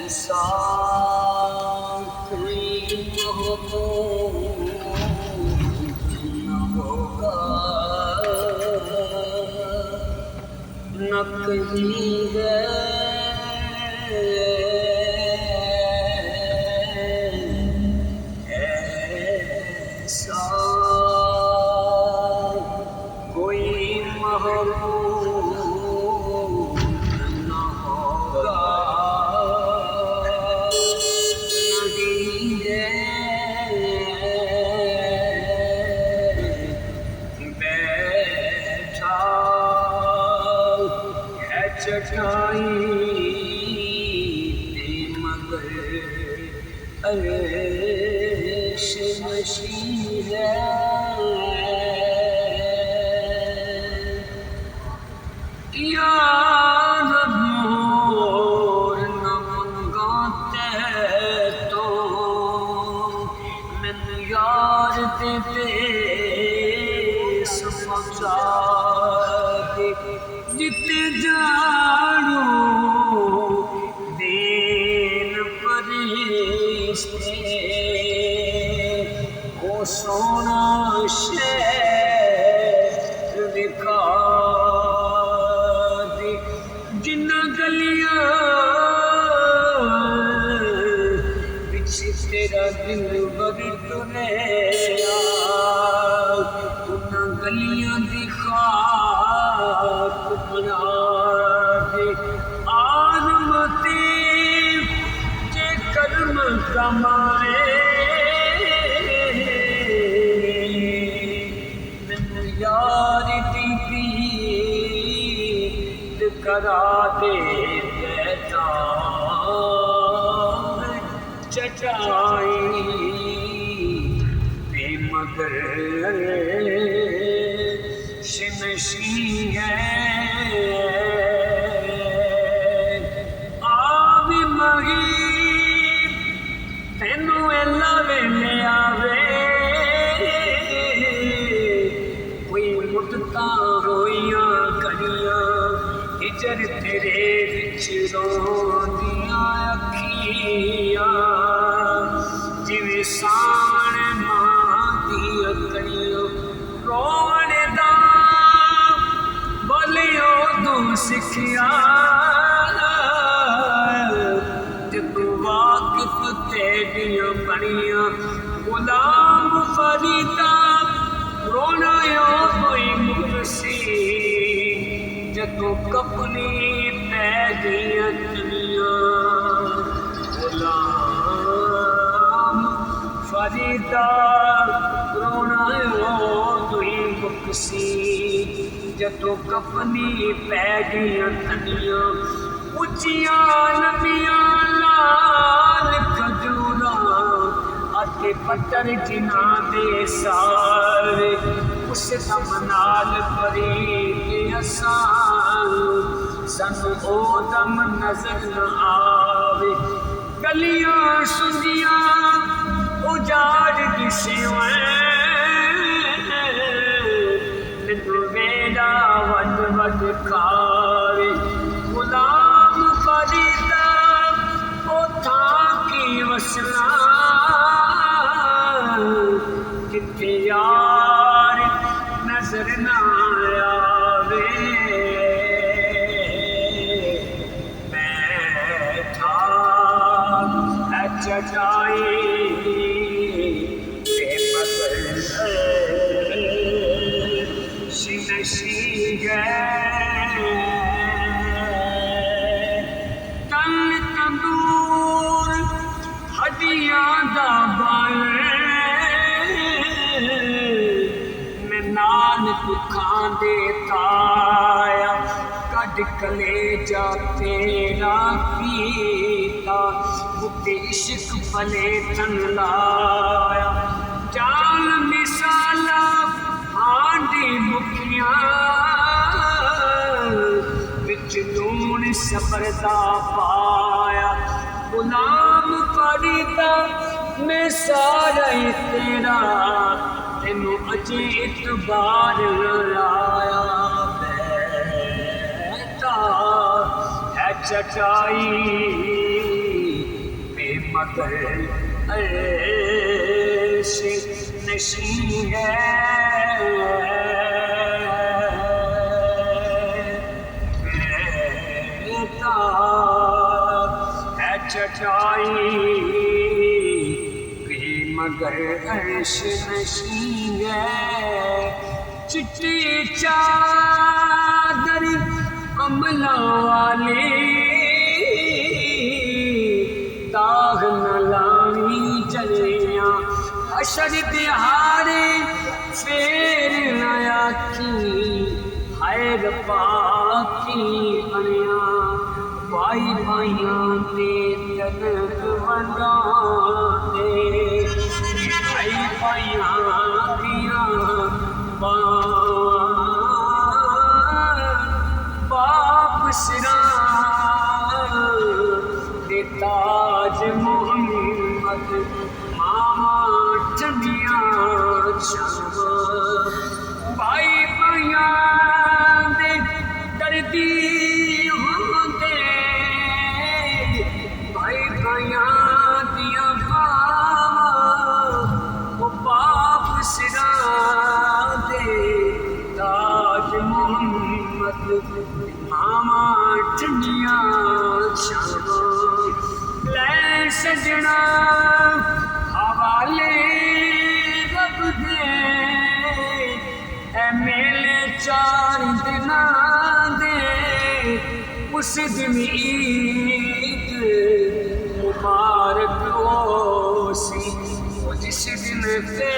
ऐसा कोई न होगा, न कहीं है ऐसा कोई महबूब न होगा, नहीं है बैठा है चटाई पे मगर अर्श नशीं है। यार मोर न मंगाते तो मैंने यार दे समझा दे जिते जानो देन फरिश्ते ओ सोना शहर दिखा जिन्ना गलियां बिच तेरा दिल बर तुरया, उन्ना गलियां दी खाक बना दे आज़मते जे कर्म कमाए। मैनू यार दी दीद करा दे बैठा चटाई पे मगर नशीं है। आवी मही तेनू एला वेले आवे, कोई मुद्दतां रोइयां कड़ियां हिजर तेरे विच रोंदियां अखियां, जिवें साण मां दी अकड़ियां रोण दा बोलियो तू सिखिया। जदों वाकिफ तेरियां बनियां गुलाम फरीदा रोना यो कोई मुकसी, जदों कपनी पै गईयां दुनिया गुलाम फरीदा रोना यो कोई मुकसी, जदों कपनी पै गईयां तनिया उच्चियां लंबियां लाल खजूरां अते पत्थर जिन्हां दे सारे उस दम नाल भरी के असां सानू ओ दम नजर न आवे। गलियां सुंदियां उजाड़ दिसियां वेड़ा वड वड खावे, गुलाम फरीदा ओथा की वसना जिथे यार नजर न आवे। बैठा है चटाई पे मगर नशीं है। तन तंदूर हड्डियां दा बल, मैं नान दुखां दे ताया कड कलेजा तेरा पीता, बुते इश्क फले तन लाया जान मिसाला हांडी मुखियां बिच लूण सबरदा पाया। गुलाम फरीदा मैं सारा ही तेरा तेनू अजे इतबार लाया। बैठा है चटाई पे मगर अर्श नशीं है चटाई पे मगर अर्श नशीं है चिट्टी चादर अमला वाली दाग न लावी जलियां अशर दिहाड़े फेर न आखी हाय रब्बा की बनिया भाई भाइयां दे जनक वंडाते भाई भाइयां दियां बाप सिरा दे ताज मोहम्मद मामा ठंडिया शामा भाई भाइयां दे दर्दी होंदे भाई भाइयां दियां बावां वो बाप सिरा दे ताज मोहम्मद मामा ठंडिया शामा लै सजना हवाले रब दे मेले 4 दिनां दे उस दिन ईद मुबारक हो सी जिस दिन ते